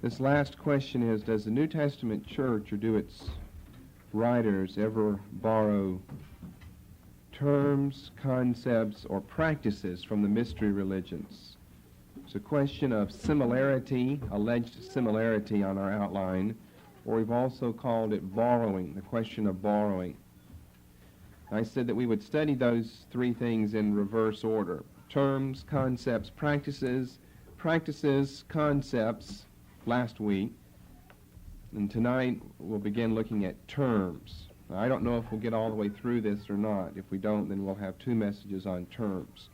This last question is, does the New Testament church or do its writers ever borrow terms, concepts, or practices from the mystery religions? It's a question of similarity, alleged similarity on our outline, or we've also called it borrowing, the question of borrowing. I said that we would study those three things in reverse order: terms, concepts, practices, concepts last week, and tonight we'll begin looking at terms. Now, I don't know if we'll get all the way through this or not. If we don't, then we'll have two messages on terms.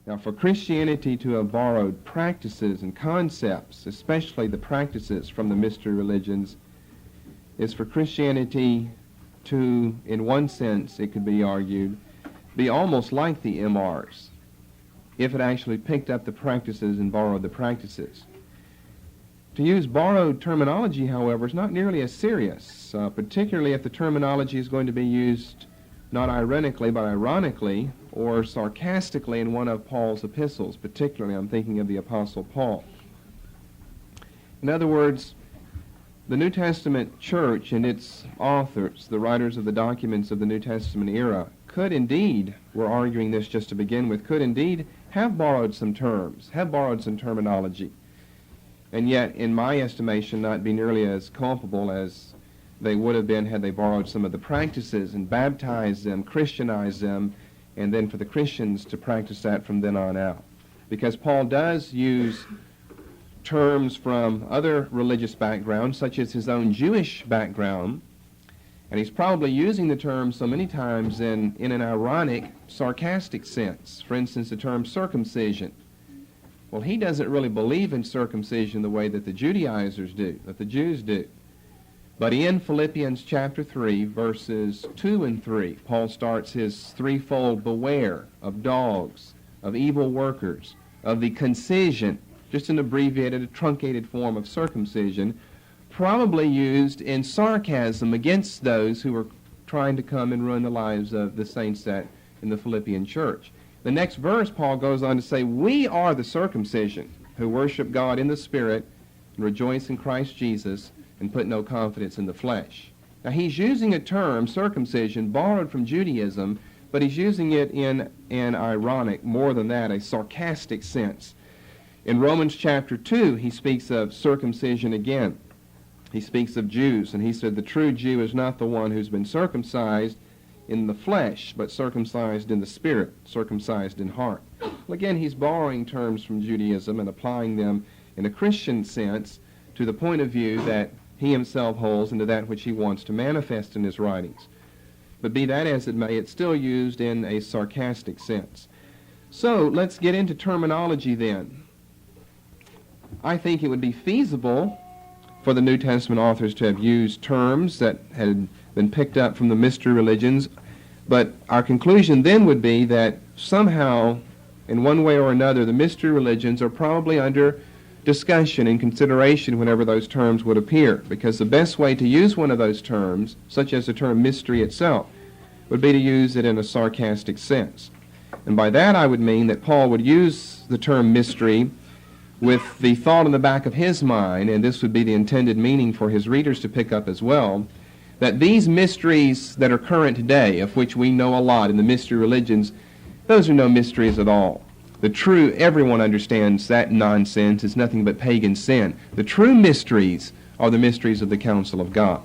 Now, for Christianity to have borrowed practices and concepts, especially the practices from the mystery religions, is for Christianity to, in one sense, it could be argued, be almost like the MRs, if it actually picked up the practices and borrowed the practices. To use borrowed terminology, however, is not nearly as serious, particularly if the terminology is going to be used not ironically but ironically or sarcastically in one of Paul's epistles. Particularly, I'm thinking of the Apostle Paul. In other words, the New Testament church and its authors, the writers of the documents of the New Testament era, could indeed, we're arguing this just to begin with, could indeed have borrowed some terms, have borrowed some terminology, and yet, in my estimation, not be nearly as culpable as they would have been had they borrowed some of the practices and baptized them, Christianized them, and then for the Christians to practice that from then on out. Because Paul does use terms from other religious backgrounds, such as his own Jewish background, and he's probably using the term so many times in an ironic, sarcastic sense. For instance, the term circumcision. Well, he doesn't really believe in circumcision the way that the Judaizers do, that the Jews do. But in Philippians chapter 3, verses 2 and 3, Paul starts his threefold beware of dogs, of evil workers, of the concision, just an abbreviated, truncated form of circumcision, probably used in sarcasm against those who were trying to come and ruin the lives of the saints in the Philippian church. The next verse, Paul goes on to say, we are the circumcision who worship God in the Spirit and rejoice in Christ Jesus and put no confidence in the flesh. Now, he's using a term, circumcision, borrowed from Judaism, but he's using it in an ironic, more than that, a sarcastic sense. In Romans chapter 2, he speaks of circumcision again. He speaks of Jews, and he said the true Jew is not the one who's been circumcised in the flesh, but circumcised in the spirit, circumcised in heart. Well, again, he's borrowing terms from Judaism and applying them in a Christian sense to the point of view that he himself holds and to that which he wants to manifest in his writings. But be that as it may, it's still used in a sarcastic sense. So let's get into terminology then. I think it would be feasible for the New Testament authors to have used terms that had been picked up from the mystery religions, but our conclusion then would be that somehow, in one way or another, the mystery religions are probably under discussion and consideration whenever those terms would appear, because the best way to use one of those terms, such as the term mystery itself, would be to use it in a sarcastic sense. And by that I would mean that Paul would use the term mystery with the thought in the back of his mind, and this would be the intended meaning for his readers to pick up as well, that these mysteries that are current today, of which we know a lot in the mystery religions, those are no mysteries at all. The true, everyone understands that nonsense is nothing but pagan sin. The true mysteries are the mysteries of the counsel of God.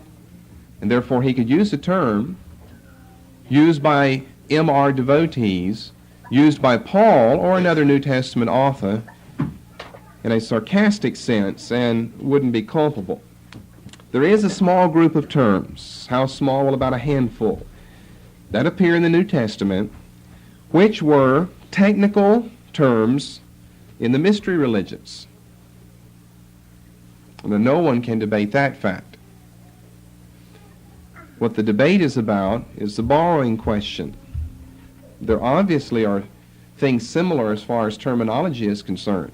And therefore he could use a term used by MR devotees, used by Paul or another New Testament author in a sarcastic sense, and wouldn't be culpable. There is a small group of terms, how small? Well, about a handful, that appear in the New Testament, which were technical terms in the mystery religions. Now, no one can debate that fact. What the debate is about is the borrowing question. There obviously are things similar as far as terminology is concerned.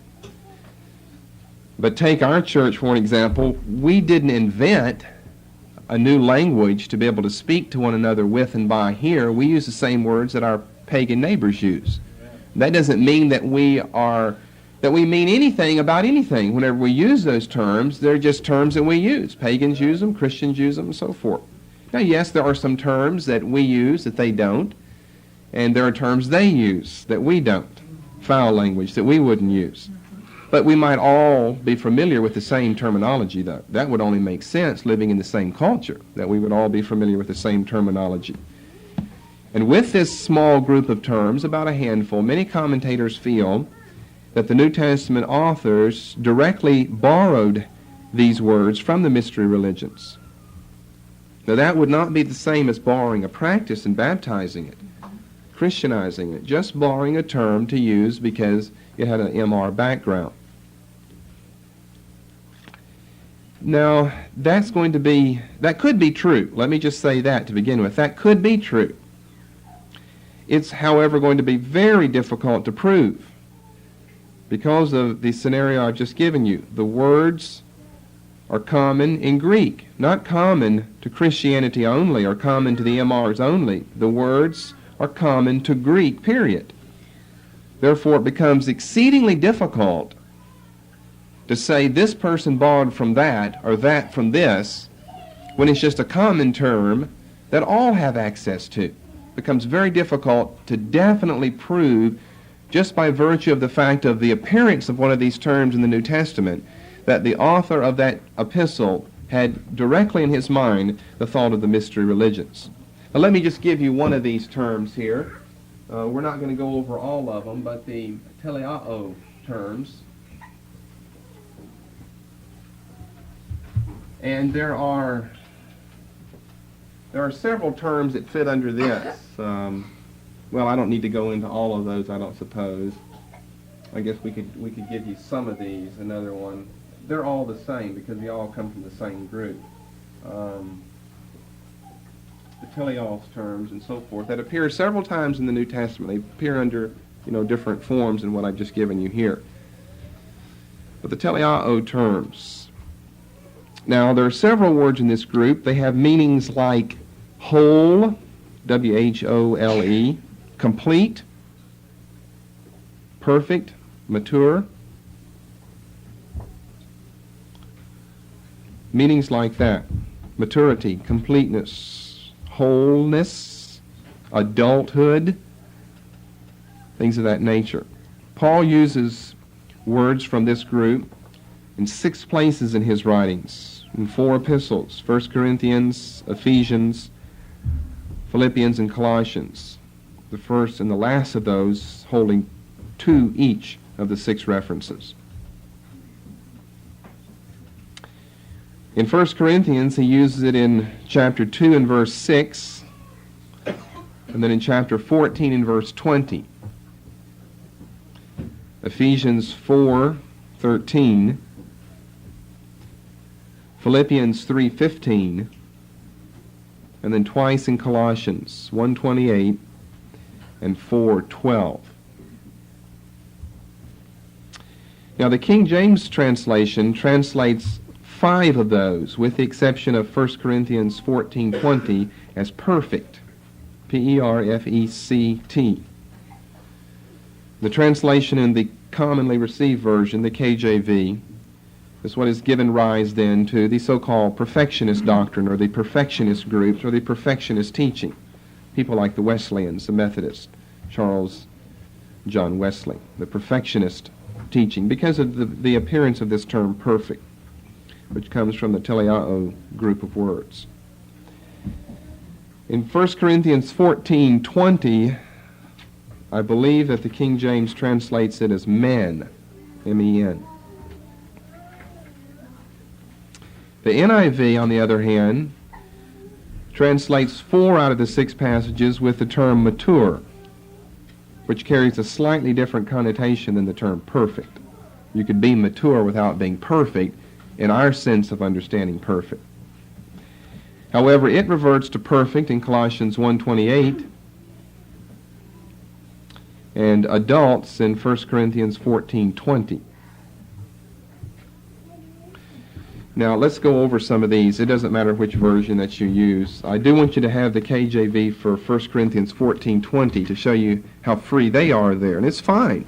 But take our church for an example. We didn't invent a new language to be able to speak to one another with and by here. We use the same words that our pagan neighbors use. That doesn't mean that that we mean anything about anything. Whenever we use those terms, they're just terms that we use. Pagans use them, Christians use them, and so forth. Now, yes, there are some terms that we use that they don't, and there are terms they use that we don't. Foul language that we wouldn't use. But we might all be familiar with the same terminology, though. That would only make sense living in the same culture, that we would all be familiar with the same terminology. And with this small group of terms, about a handful, many commentators feel that the New Testament authors directly borrowed these words from the mystery religions. Now, that would not be the same as borrowing a practice and baptizing it, Christianizing it, just borrowing a term to use because it had an MR background. Now, that could be true. Let me just say that to begin with. That could be true. It's, however, going to be very difficult to prove because of the scenario I've just given you. The words are common in Greek, not common to Christianity only or common to the MRs only. The words are common to Greek, period. Therefore, it becomes exceedingly difficult to say this person borrowed from that or that from this when it's just a common term that all have access to. It becomes very difficult to definitely prove just by virtue of the fact of the appearance of one of these terms in the New Testament that the author of that epistle had directly in his mind the thought of the mystery religions. Now let me just give you one of these terms here. We're not going to go over all of them, but the teleao terms. And there are several terms that fit under this. Well, I don't need to go into all of those, I don't suppose. I guess we could give you some of these. Another one. They're all the same because they all come from the same group. The teleos terms and so forth that appear several times in the New Testament. They appear under different forms than what I've just given you here. But the teleao terms. Now, there are several words in this group. They have meanings like whole, W-H-O-L-E, complete, perfect, mature. Meanings like that. Maturity, completeness, wholeness, adulthood, things of that nature. Paul uses words from this group in 6 places in his writings, in 4 epistles, 1 Corinthians, Ephesians, Philippians, and Colossians. The first and the last of those holding 2 each of the 6 references. In 1 Corinthians, he uses it in chapter 2 and verse 6, and then in chapter 14 and verse 20. Ephesians 4:13, Philippians 3:15, and then twice in Colossians 1:28 and 4:12. Now the King James translation translates 5 of those, with the exception of 1 Corinthians 14:20, as perfect, P-E-R-F-E-C-T. The translation in the commonly received version, the KJV, is what has given rise then to the so-called perfectionist doctrine, or the perfectionist groups, or the perfectionist teaching. People like the Wesleyans, the Methodists, Charles John Wesley, the perfectionist teaching, because of the appearance of this term perfect, which comes from the teleao group of words. In 1 Corinthians 14:20, I believe that the King James translates it as men, M-E-N. The NIV, on the other hand, translates 4 out of the 6 passages with the term mature, which carries a slightly different connotation than the term perfect. You could be mature without being perfect, in our sense of understanding perfect. However, it reverts to perfect in Colossians 1:28 and adults in 1 Corinthians 14:20. Now, let's go over some of these. It doesn't matter which version that you use. I do want you to have the KJV for 1 Corinthians 14:20 to show you how free they are there, and it's fine.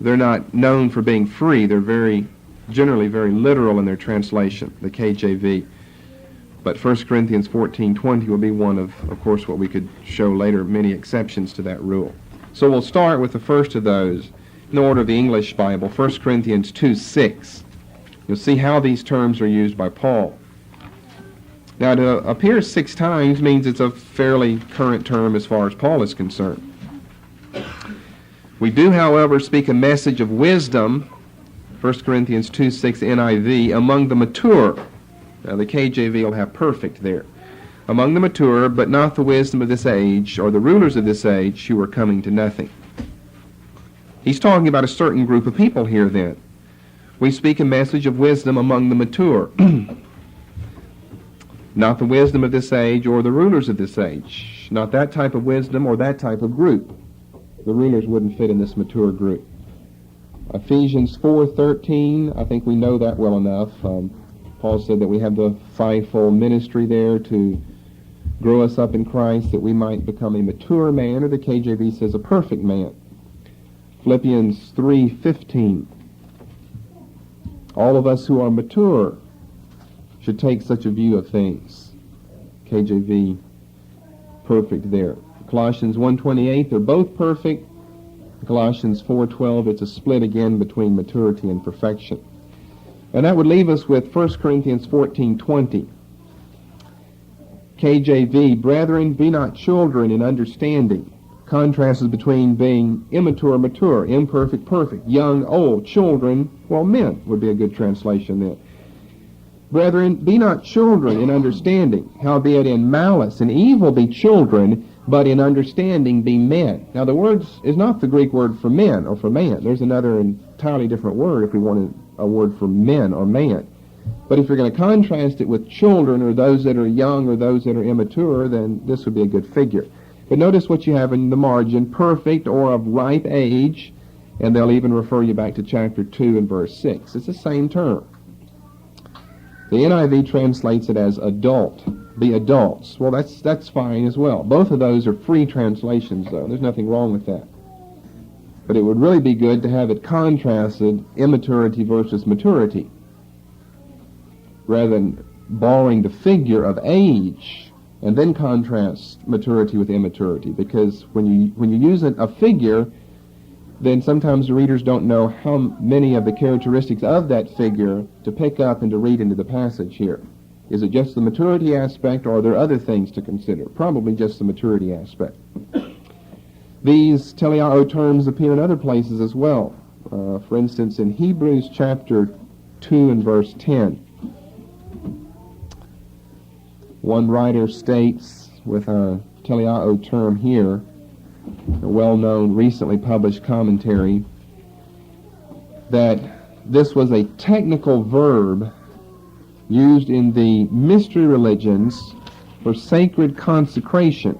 they're not known for being free. They're generally very literal in their translation, the KJV. But 1 Corinthians 14:20 will be one of course, what we could show later, many exceptions to that rule. So we'll start with the first of those in the order of the English Bible, 1 Corinthians 2:6. You'll see how these terms are used by Paul. Now, to appear 6 times means it's a fairly current term as far as Paul is concerned. We do, however, speak a message of wisdom, 1 Corinthians 2:6 NIV, among the mature. Now, the KJV will have perfect there. Among the mature, but not the wisdom of this age, or the rulers of this age, who are coming to nothing. He's talking about a certain group of people here, then. We speak a message of wisdom among the mature. Not the wisdom of this age or the rulers of this age. Not that type of wisdom or that type of group. The rulers wouldn't fit in this mature group. Ephesians 4:13, I think we know that well enough. Paul said that we have the fivefold ministry there to grow us up in Christ, that we might become a mature man, or the KJV says a perfect man. Philippians 3:15, all of us who are mature should take such a view of things. KJV, perfect there. Colossians 1:28, they're both perfect. Colossians 4:12, it's a split again between maturity and perfection. And that would leave us with 1 Corinthians 14:20. KJV, brethren, be not children in understanding. Contrasts between being immature, mature, imperfect, perfect, young, old, children, well, men would be a good translation then. Brethren, be not children in understanding, howbeit in malice and evil be children, but in understanding be men. Now the word is not the Greek word for men or for man. There's another entirely different word if we wanted a word for men or man. But if you're going to contrast it with children or those that are young or those that are immature, then this would be a good figure. But notice what you have in the margin, perfect or of ripe age, and they'll even refer you back to chapter 2 and verse 6. It's the same term. The NIV translates it as adult, be adults. Well, that's fine as well. Both of those are free translations, though. There's nothing wrong with that. But it would really be good to have it contrasted, immaturity versus maturity, rather than borrowing the figure of age and then contrast maturity with immaturity. Because when you use a figure, then sometimes the readers don't know how many of the characteristics of that figure to pick up and to read into the passage here. Is it just the maturity aspect, or are there other things to consider? Probably just the maturity aspect. These teleao terms appear in other places as well. For instance, in Hebrews chapter 2 and verse 10. One writer states, with a teleao term here, a well-known, recently published commentary, that this was a technical verb used in the mystery religions for sacred consecration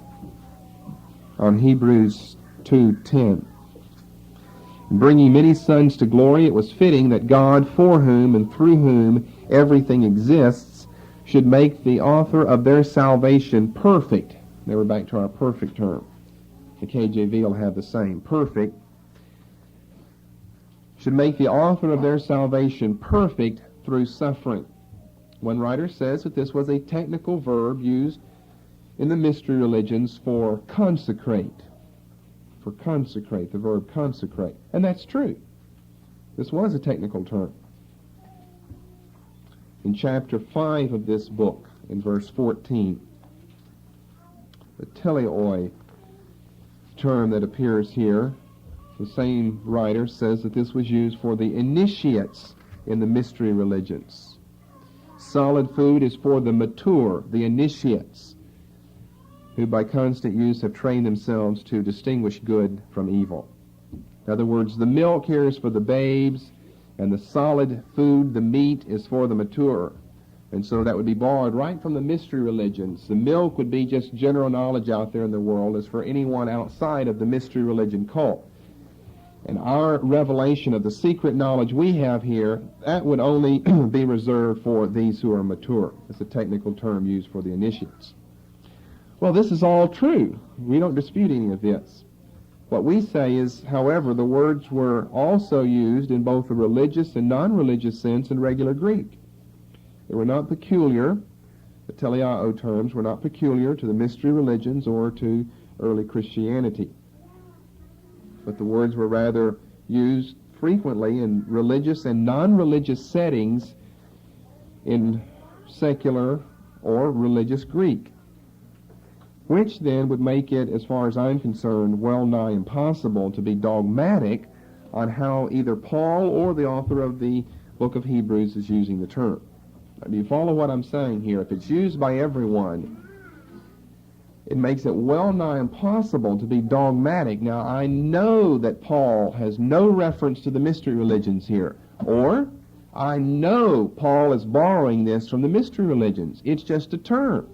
on Hebrews 2:10. Bringing many sons to glory, it was fitting that God, for whom and through whom everything exists, should make the author of their salvation perfect. Now we're back to our perfect term. The KJV will have the same. Perfect. Should make the author of their salvation perfect through suffering. One writer says that this was a technical verb used in the mystery religions for consecrate. For consecrate, the verb consecrate. And that's true. This was a technical term. In chapter 5 of this book, in verse 14, the teleoi term that appears here, the same writer says that this was used for the initiates in the mystery religions. Solid food is for the mature, the initiates, who by constant use have trained themselves to distinguish good from evil. In other words, the milk here is for the babes, and the solid food, the meat, is for the mature. And so that would be borrowed right from the mystery religions. The milk would be just general knowledge out there in the world as for anyone outside of the mystery religion cult. And our revelation of the secret knowledge we have here, that would only be reserved for these who are mature. It's a technical term used for the initiates. Well, this is all true. We don't dispute any of this. What we say is, however, the words were also used in both the religious and non-religious sense in regular Greek. They were not peculiar. The teleao terms were not peculiar to the mystery religions or to early Christianity. But the words were rather used frequently in religious and non-religious settings in secular or religious Greek, which then would make it, as far as I'm concerned, well nigh impossible to be dogmatic on how either Paul or the author of the book of Hebrews is using the term. Now, do you follow what I'm saying here? If it's used by everyone, it makes it well nigh impossible to be dogmatic. Now, I know that Paul has no reference to the mystery religions here, or I know Paul is borrowing this from the mystery religions. It's just a term.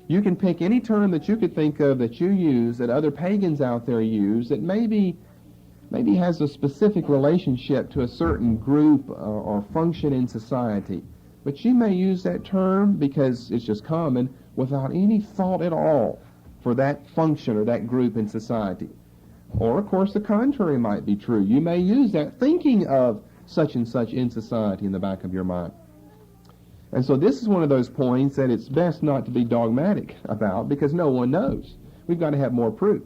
You can pick any term that you could think of that you use, that other pagans out there use, that maybe has a specific relationship to a certain group or function in society. But you may use that term because it's just common without any thought at all for that function or that group in society. Or, of course, the contrary might be true. You may use that thinking of such and such in society in the back of your mind. And so this is one of those points that it's best not to be dogmatic about because no one knows. We've got to have more proof.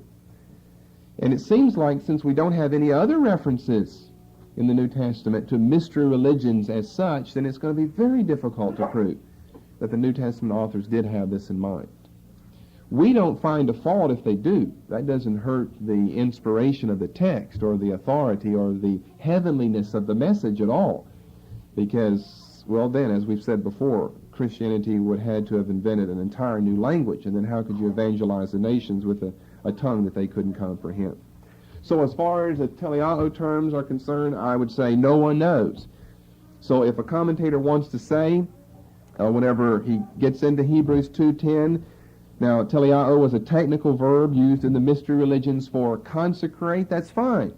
And it seems like since we don't have any other references in the New Testament to mystery religions as such, then it's going to be very difficult to prove that the New Testament authors did have this in mind. We don't find a fault if they do. That doesn't hurt the inspiration of the text or the authority or the heavenliness of the message at all. Because, well then, as we've said before, Christianity would have had to have invented an entire new language, and then how could you evangelize the nations with a tongue that they couldn't comprehend? So as far as the teleao terms are concerned, I would say no one knows. So if a commentator wants to say, whenever he gets into Hebrews 2:10, now, teleao was a technical verb used in the mystery religions for consecrate. That's fine.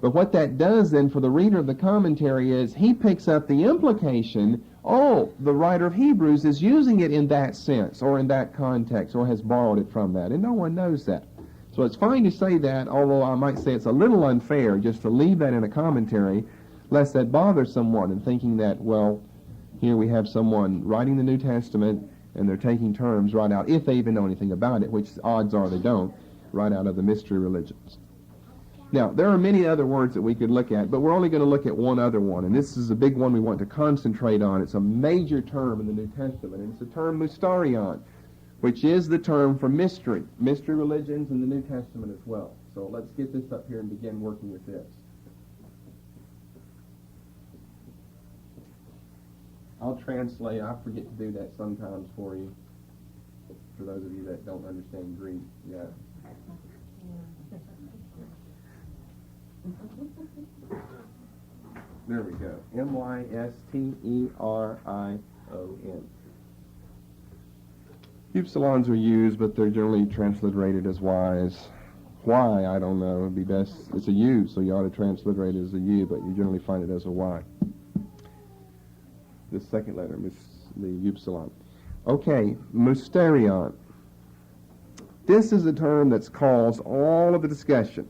But what that does then for the reader of the commentary is he picks up the implication, oh, the writer of Hebrews is using it in that sense or in that context or has borrowed it from that. And no one knows that. So it's fine to say that, although I might say it's a little unfair just to leave that in a commentary, lest that bothers someone in thinking that, well, here we have someone writing the New Testament and they're taking terms right out, if they even know anything about it, which odds are they don't, right out of the mystery religions. Now, there are many other words that we could look at, but we're only going to look at one other one, and this is a big one we want to concentrate on. It's a major term in the New Testament, and it's the term Mysterion, which is the term for mystery religions in the New Testament as well. So let's get this up here and begin working with this. I'll translate. I forget to do that sometimes for you, for those of you that don't understand Greek. Yeah. There we go. Mystereion. Upsilons are used, but they're generally transliterated as Y's. Why, I don't know. It'd be best. It's a U, so you ought to transliterate it as a U, but you generally find it as a Y. The second letter, the upsilon. Okay, Mysterion. This is a term that's caused all of the discussion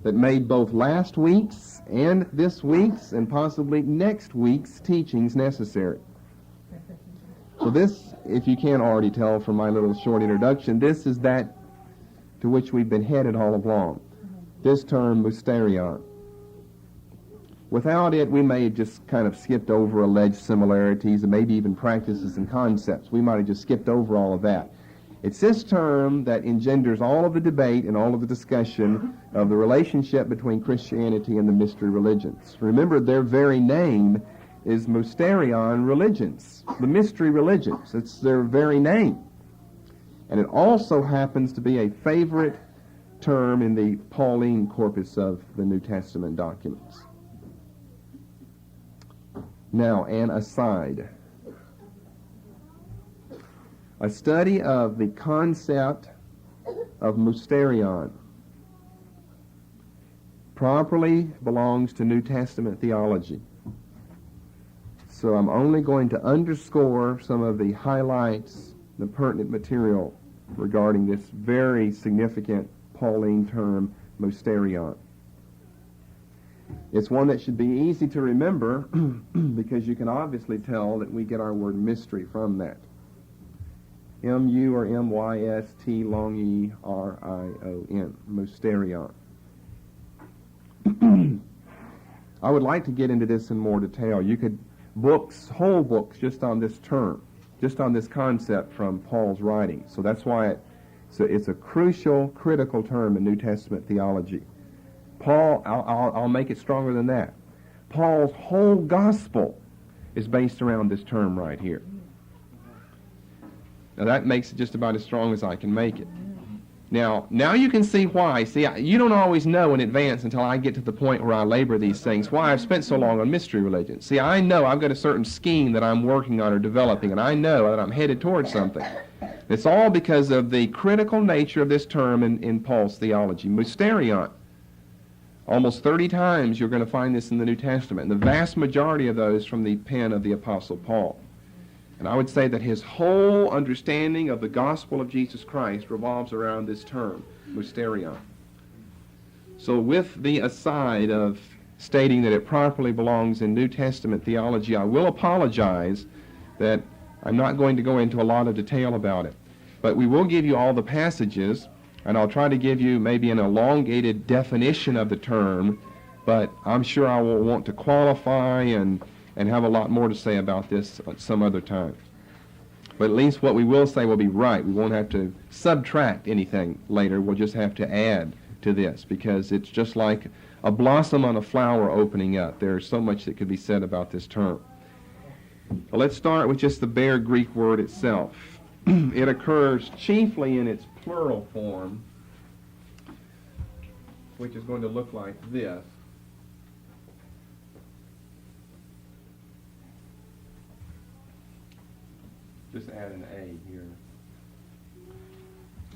that made both last week's and this week's and possibly next week's teachings necessary. So this, if you can't already tell from my little short introduction, this is that to which we've been headed all along. This term, Mysterion. Without it, we may have just kind of skipped over alleged similarities and maybe even practices and concepts. We might have just skipped over all of that. It's this term that engenders all of the debate and all of the discussion of the relationship between Christianity and the mystery religions. Remember, their very name is Mysterion religions, the mystery religions. It's their very name. And it also happens to be a favorite term in the Pauline corpus of the New Testament documents. Now, an aside. A study of the concept of Mysterion properly belongs to New Testament theology. So I'm only going to underscore some of the highlights, the pertinent material regarding this very significant Pauline term, Mysterion. It's one that should be easy to remember because you can obviously tell that we get our word mystery from that. M-U or M-Y-S-T long E-R-I-O-N, Mysterion. I would like to get into this in more detail. You could whole books just on this term, just on this concept from Paul's writing. So that's why it's a crucial, critical term in New Testament theology. Paul, I'll make it stronger than that. Paul's whole gospel is based around this term right here. Now that makes it just about as strong as I can make it. Now you can see why. See, you don't always know in advance until I get to the point where I labor these things, why I've spent so long on mystery religion. See, I know I've got a certain scheme that I'm working on or developing, and I know that I'm headed towards something. It's all because of the critical nature of this term in Paul's theology, Mysterion. Almost 30 times you're going to find this in the New Testament, and the vast majority of those from the pen of the Apostle Paul. And I would say that his whole understanding of the gospel of Jesus Christ revolves around this term, Mysterion. So with the aside of stating that it properly belongs in New Testament theology, I will apologize that I'm not going to go into a lot of detail about it. But we will give you all the passages, and I'll try to give you maybe an elongated definition of the term, but I'm sure I will want to qualify and have a lot more to say about this at some other time. But at least what we will say will be right. We won't have to subtract anything later. We'll just have to add to this, because it's just like a blossom on a flower opening up. There's so much that could be said about this term. Well, let's start with just the bare Greek word itself. It occurs chiefly in its plural form, which is going to look like this. Just add an A here.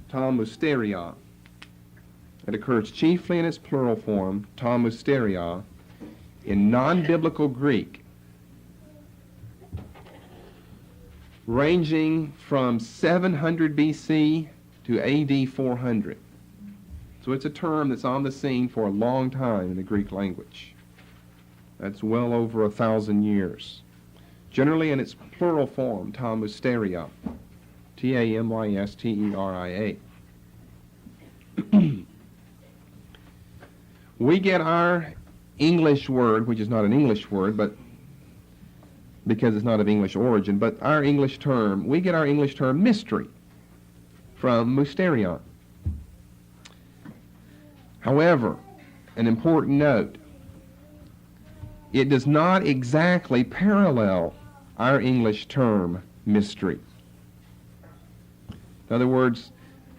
Ta mysteria. It occurs chiefly in its plural form, ta mysteria, in non-biblical Greek, ranging from 700 BC to AD 400. So it's a term that's on the scene for a long time in the Greek language. That's well over 1,000 years. Generally in its plural form, ta mysteria, T-A-M-Y-S-T-E-R-I-A. We get our English word, which is not an English word, but because it's not of English origin, but our English term, we get our English term mystery from Mysterion. However, an important note, it does not exactly parallel our English term mystery. In other words,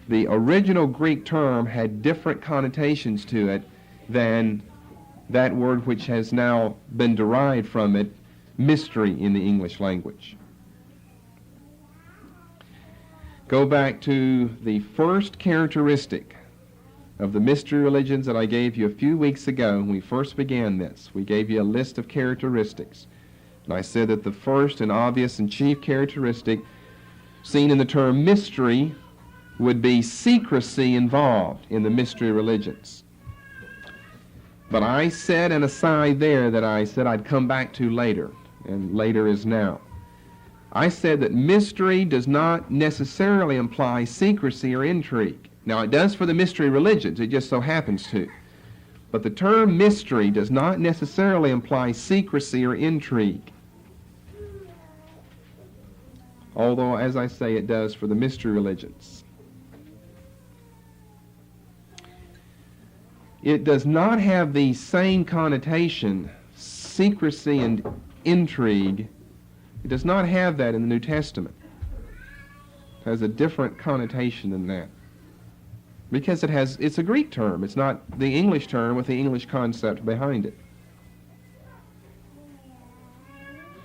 the original Greek term had different connotations to it than that word which has now been derived from it, mystery, in the English language. Go back to the first characteristic of the mystery religions that I gave you a few weeks ago when we first began this. We gave you a list of characteristics. And I said that the first and obvious and chief characteristic seen in the term mystery would be secrecy involved in the mystery religions. But I said an aside there that I said I'd come back to later, and later is now. I said that mystery does not necessarily imply secrecy or intrigue. Now, it does for the mystery religions, it just so happens to. But the term mystery does not necessarily imply secrecy or intrigue. Although, as I say, it does for the mystery religions. It does not have the same connotation, secrecy and intrigue. It does not have that in the New Testament. It has a different connotation than that. Because it's a Greek term. It's not the English term with the English concept behind it.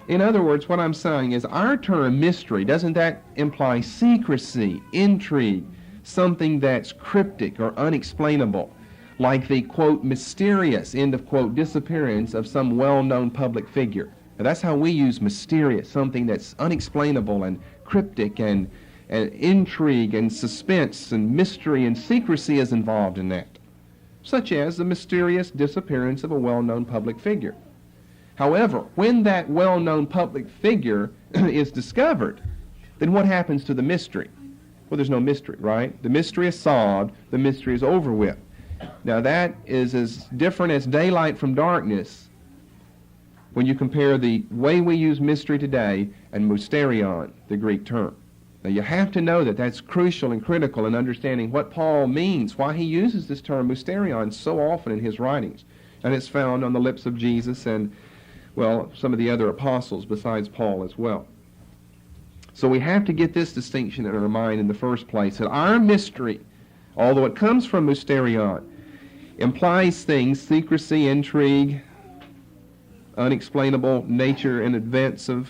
In other words, what I'm saying is our term mystery, doesn't that imply secrecy, intrigue, something that's cryptic or unexplainable, like the, quote, mysterious, end of quote, disappearance of some well-known public figure? Now, that's how we use mysterious, something that's unexplainable and cryptic and and intrigue and suspense and mystery and secrecy is involved in that, such as the mysterious disappearance of a well-known public figure. However, when that well-known public figure is discovered, then what happens to the mystery? Well, there's no mystery, right? The mystery is solved, the mystery is over with. Now that is as different as daylight from darkness when you compare the way we use mystery today and mysterion, the Greek term. Now you have to know that that's crucial and critical in understanding what Paul means, why he uses this term mysterion so often in his writings. And it's found on the lips of Jesus and, well, some of the other apostles besides Paul as well. So we have to get this distinction in our mind in the first place, that our mystery, although it comes from mysterion, implies things, secrecy, intrigue, unexplainable nature and events of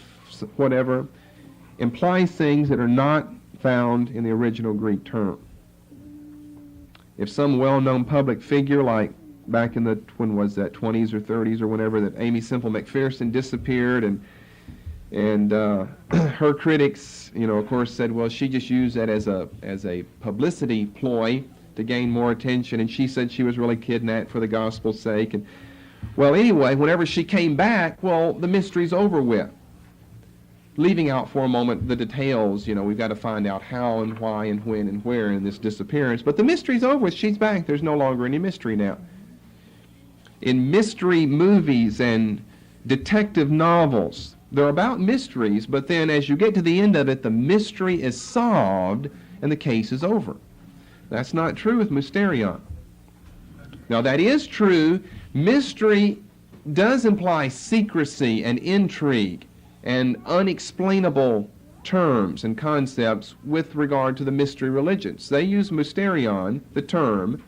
whatever, implies things that are not found in the original Greek term. If some well-known public figure, like back in the, when was that, 20s or 30s or whenever, that Amy Semple McPherson disappeared, and her critics, of course said, well, she just used that as a publicity ploy to gain more attention, and she said she was really kidnapped for the gospel's sake. And well, anyway, whenever she came back, well, the mystery's over with. Leaving out for a moment the details, we've got to find out how and why and when and where in this disappearance. But the mystery's over with. She's back. There's no longer any mystery now. In mystery movies and detective novels, they're about mysteries, but then as you get to the end of it, the mystery is solved and the case is over. That's not true with mysterion. Now that is true. Mystery does imply secrecy and intrigue and unexplainable terms and concepts with regard to the mystery religions. They use mysterion, the term,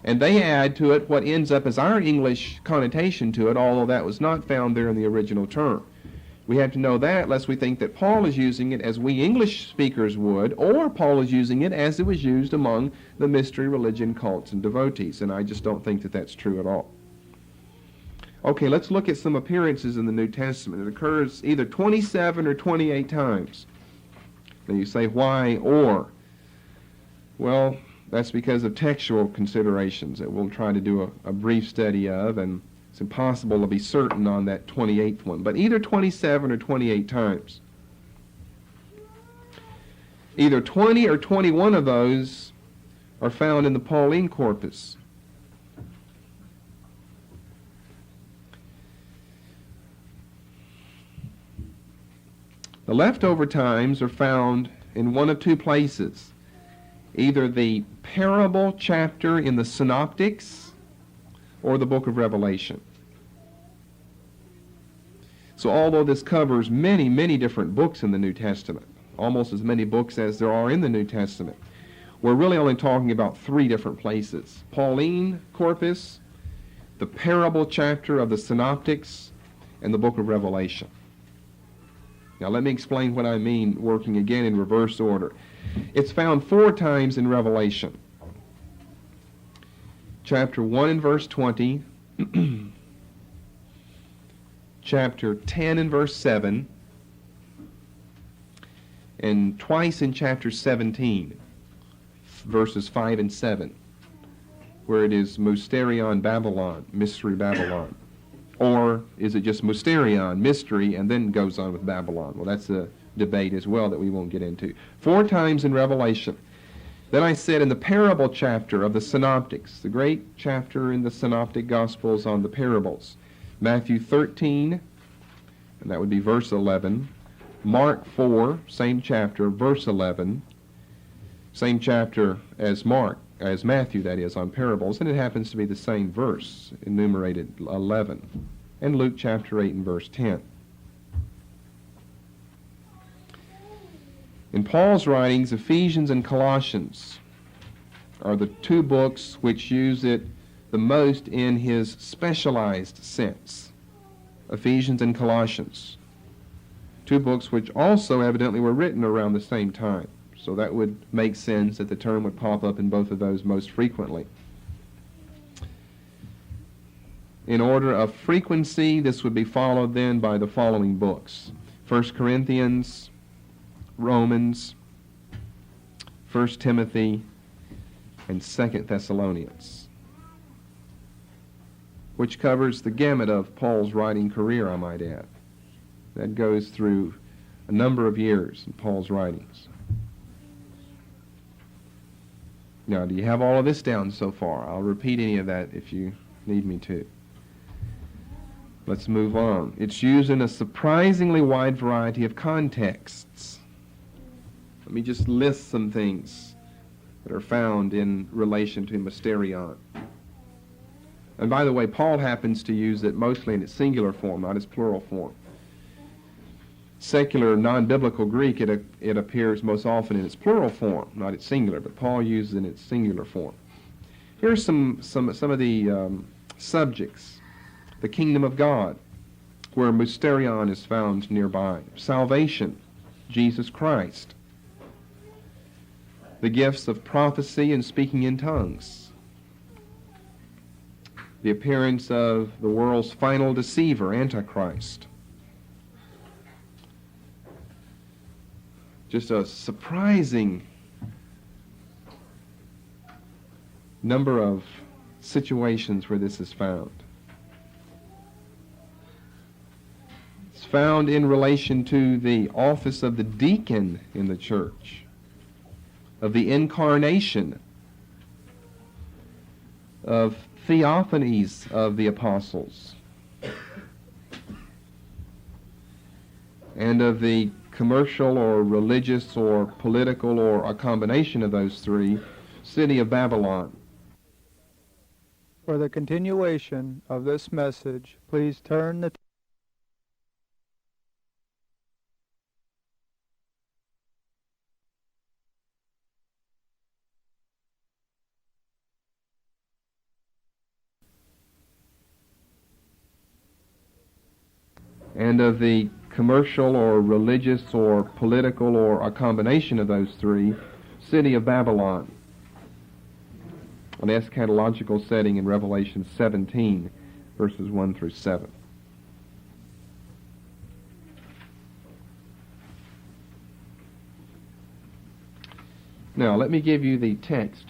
and they add to it what ends up as our English connotation to it, although that was not found there in the original term. We have to know that lest we think that Paul is using it as we English speakers would, or Paul is using it as it was used among the mystery religion cults and devotees, and I just don't think that that's true at all. Okay, let's look at some appearances in the New Testament. It occurs either 27 or 28 times. Now you say, why or? Well, that's because of textual considerations that we'll try to do a brief study of, and it's impossible to be certain on that 28th one, but either 27 or 28 times. Either 20 or 21 of those are found in the Pauline corpus. The leftover times are found in one of two places, either the parable chapter in the Synoptics or the book of Revelation. So although this covers many, many different books in the New Testament, almost as many books as there are in the New Testament, we're really only talking about three different places: Pauline corpus, the parable chapter of the Synoptics, and the book of Revelation. Now let me explain what I mean, working again in reverse order. It's found 4 times in Revelation. Chapter 1 and verse 20, chapter 10 and verse 7, and twice in chapter 17, verses 5 and 7, where it is Mysterion Babylon, mystery Babylon. Or is it just Mysterion, mystery, and then goes on with Babylon? Well, that's a debate as well that we won't get into. 4 times in Revelation. Then I said in the parable chapter of the Synoptics, the great chapter in the Synoptic Gospels on the parables, Matthew 13, and that would be verse 11, Mark 4, same chapter, verse 11, same chapter as Matthew, that is, on parables, and it happens to be the same verse, enumerated 11, and Luke chapter 8 and verse 10. In Paul's writings, Ephesians and Colossians are the 2 books which use it the most in his specialized sense. Ephesians and Colossians. 2 books which also evidently were written around the same time. So that would make sense that the term would pop up in both of those most frequently. In order of frequency, this would be followed then by the following books: 1 Corinthians, Romans, 1 Timothy, and 2 Thessalonians, which covers the gamut of Paul's writing career, I might add. That goes through a number of years in Paul's writings. Now, do you have all of this down so far? I'll repeat any of that if you need me to. Let's move on. It's used in a surprisingly wide variety of contexts. Let me just list some things that are found in relation to Mysterion. And by the way, Paul happens to use it mostly in its singular form, not its plural form. Secular, non-biblical Greek, it appears most often in its plural form, not its singular, but Paul uses it in its singular form. Here's some of the subjects. The kingdom of God, where Mysterion is found nearby. Salvation, Jesus Christ. The gifts of prophecy and speaking in tongues. The appearance of the world's final deceiver, Antichrist. Just a surprising number of situations where this is found. It's found in relation to the office of the deacon in the church, of the incarnation, of theophanies of the apostles, and of the commercial or religious or political or a combination of those three, city of Babylon. For the continuation of this message, please turn the and of the commercial or religious or political or a combination of those three, city of Babylon. An eschatological setting in Revelation 17, verses 1 through 7. Now, let me give you the text,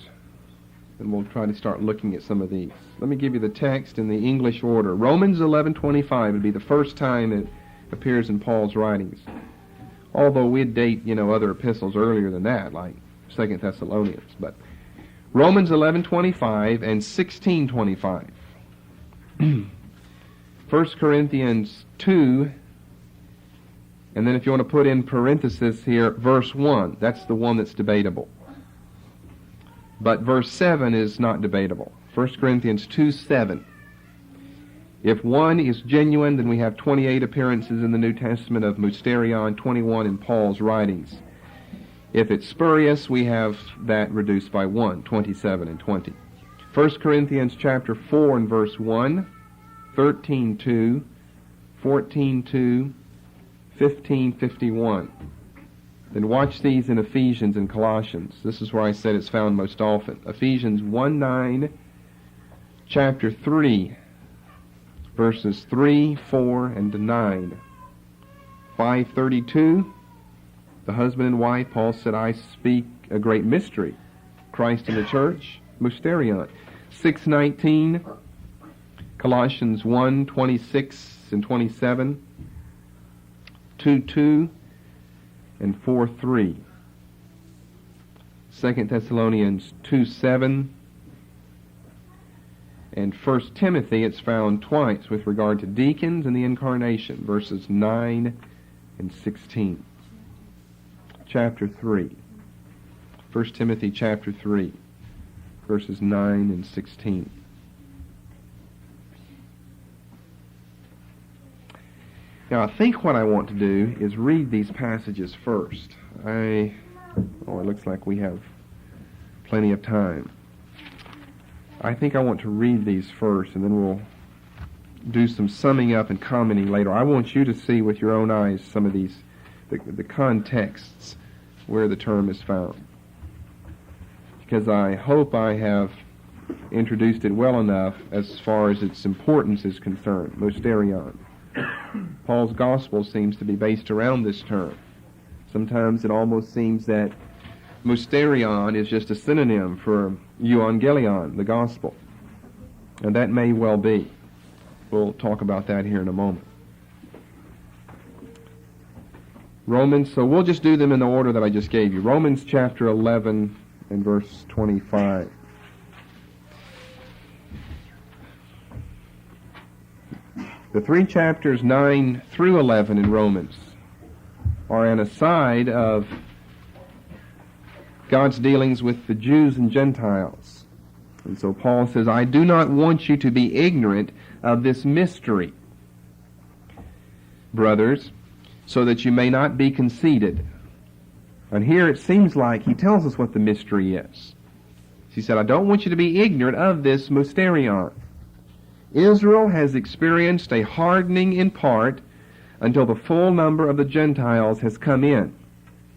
and we'll try to start looking at some of these. Let me give you the text in the English order. Romans 11:25 would be the first time it appears in Paul's writings. Although we'd date, other epistles earlier than that, like 2 Thessalonians. But Romans 11:25 and 16:25. 1 Corinthians 2, and then if you want to put in parenthesis here, verse 1. That's the one that's debatable. But verse 7 is not debatable. 1 Corinthians 2:7. If one is genuine, then we have 28 appearances in the New Testament of Mysterion, 21 in Paul's writings. If it's spurious, we have that reduced by 1, 27 and 20. 1 Corinthians chapter 4 and verse 1, 13:2, 14:2, 15:51. Then watch these in Ephesians and Colossians. This is where I said it's found most often. Ephesians 1:9, chapter 3, verses 3, 4, and 9. 5:32, the husband and wife, Paul said, I speak a great mystery. Christ in the church, Mysterion. 6:19, Colossians 1:26 and 27, 2:2, and 4:3. 2 Thessalonians 2:7, and 1 Timothy, it's found twice with regard to deacons and the incarnation, verses 9 and 16. Chapter 3. 1 Timothy chapter 3, verses 9 and 16. Now, I think what I want to do is read these passages first. It looks like we have plenty of time. I think I want to read these first, and then we'll do some summing up and commenting later. I want you to see with your own eyes some of these, the contexts where the term is found. Because I hope I have introduced it well enough as far as its importance is concerned. Mysterion. Paul's gospel seems to be based around this term. Sometimes it almost seems that Mysterion is just a synonym for euangelion, the gospel. And that may well be. We'll talk about that here in a moment. Romans, so we'll just do them in the order that I just gave you. Romans chapter 11 and verse 25. The three chapters 9 through 11 in Romans are an aside of God's dealings with the Jews and Gentiles. And so Paul says, I do not want you to be ignorant of this mystery, brothers, so that you may not be conceited. And here it seems like he tells us what the mystery is. He said, I don't want you to be ignorant of this mysterion. Israel has experienced a hardening in part until the full number of the Gentiles has come in.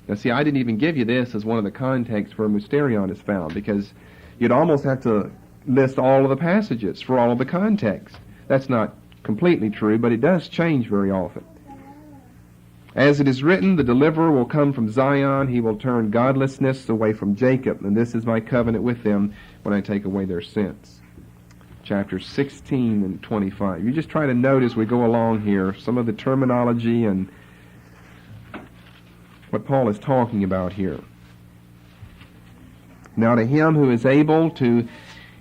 Now see, I didn't even give you this as one of the contexts where mysterion is found, because you'd almost have to list all of the passages for all of the context. That's not completely true, but it does change very often. As it is written, the deliverer will come from Zion, he will turn godlessness away from Jacob, and this is my covenant with them when I take away their sins. Chapters 16 and 25. You just try to note as we go along here some of the terminology and what Paul is talking about here. Now to him who is able to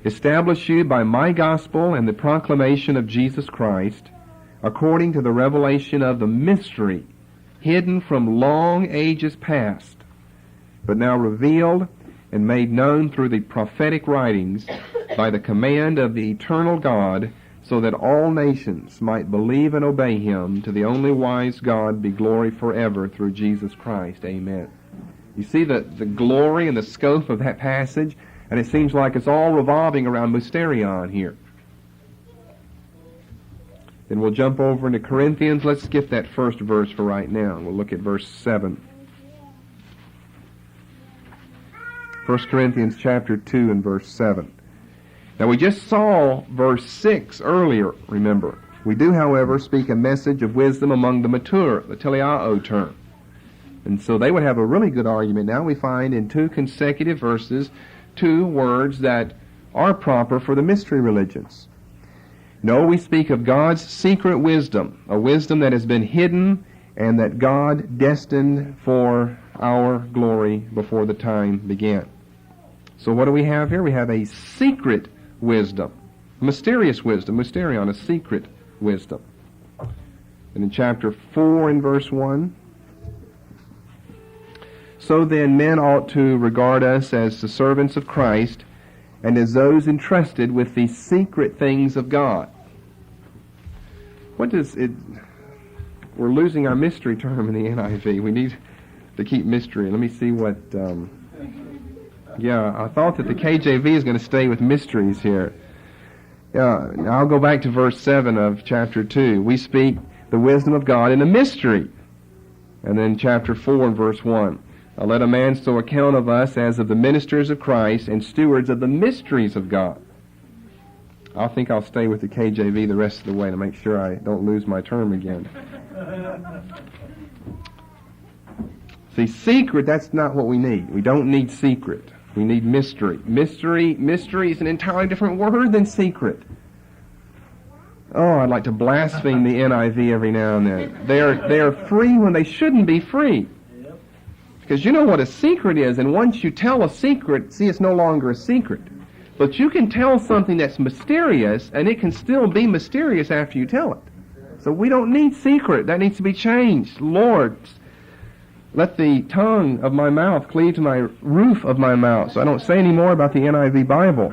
establish you by my gospel and the proclamation of Jesus Christ, according to the revelation of the mystery, hidden from long ages past, but now revealed and made known through the prophetic writings by the command of the eternal God, so that all nations might believe and obey him. To the only wise God be glory forever through Jesus Christ. Amen. You see the glory and the scope of that passage, and it seems like it's all revolving around Mysterion here. Then we'll jump over into Corinthians. Let's skip that first verse for right now. We'll look at verse 7. 1 Corinthians chapter 2 and verse 7. Now we just saw verse 6 earlier, remember. We do, however, speak a message of wisdom among the mature, the teleao term. And so they would have a really good argument. Now we find in two consecutive verses two words that are proper for the mystery religions. No, we speak of God's secret wisdom, a wisdom that has been hidden and that God destined for our glory before the time began. So what do we have here? We have a secret wisdom, mysterious wisdom, mysterion, a secret wisdom. And in chapter 4 and verse 1, so then men ought to regard us as the servants of Christ and as those entrusted with the secret things of God. What does it... We're losing our mystery term in the NIV. We need to keep mystery. Let me see what... I thought that the KJV is going to stay with mysteries here. I'll go back to verse 7 of chapter 2. We speak the wisdom of God in a mystery. And then chapter 4 and verse 1. Let a man so account of us as of the ministers of Christ and stewards of the mysteries of God. I think I'll stay with the KJV the rest of the way to make sure I don't lose my term again. See, secret, that's not what we need. We don't need secret. We need mystery. Mystery is an entirely different word than secret. Oh, I'd like to blaspheme the NIV every now and then. They are free when they shouldn't be free. Because you know what a secret is, and once you tell a secret, see, it's no longer a secret. But you can tell something that's mysterious, and it can still be mysterious after you tell it. So we don't need secret. That needs to be changed. Lord, let the tongue of my mouth cleave to my roof of my mouth, so I don't say any more about the NIV Bible.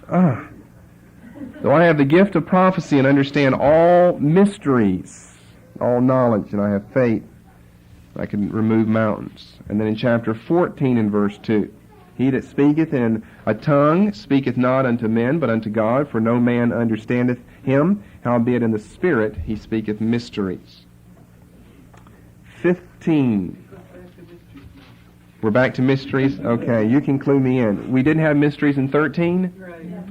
Though I have the gift of prophecy and understand all mysteries, all knowledge, and I have faith, I can remove mountains. And then in chapter 14 in verse 2, he that speaketh in a tongue speaketh not unto men, but unto God, for no man understandeth him, howbeit in the Spirit he speaketh mysteries. 15. We're back to mysteries? Okay, you can clue me in. We didn't have mysteries in 13? Right.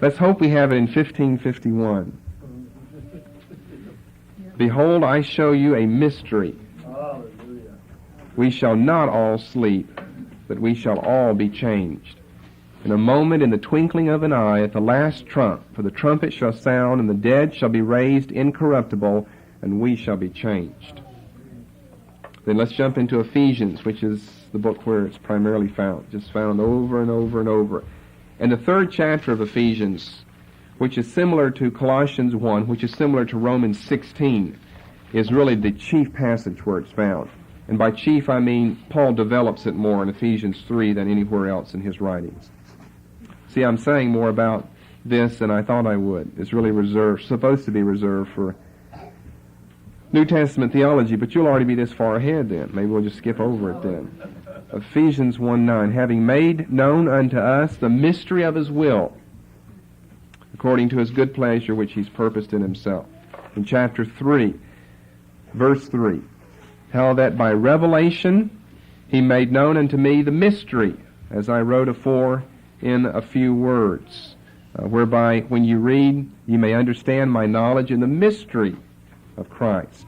Let's hope we have it in 15:51. Behold, I show you a mystery. Hallelujah. we shall not all sleep, but we shall all be changed. In a moment, in the twinkling of an eye, at the last trump, for the trumpet shall sound, and the dead shall be raised incorruptible, and we shall be changed. Then let's jump into Ephesians, which is the book where it's primarily found, just found over and over and over. And the third chapter of Ephesians, which is similar to Colossians 1, which is similar to Romans 16, is really the chief passage where it's found. And by chief, I mean Paul develops it more in Ephesians 3 than anywhere else in his writings. See, I'm saying more about this than I thought I would. It's really supposed to be reserved for New Testament theology, but you'll already be this far ahead then. Maybe we'll just skip over it then. Ephesians 1:9, having made known unto us the mystery of his will, according to his good pleasure which he's purposed in himself. In chapter 3, verse 3, how that by revelation he made known unto me the mystery, as I wrote afore in a few words, whereby when you read, you may understand my knowledge in the mystery of Christ.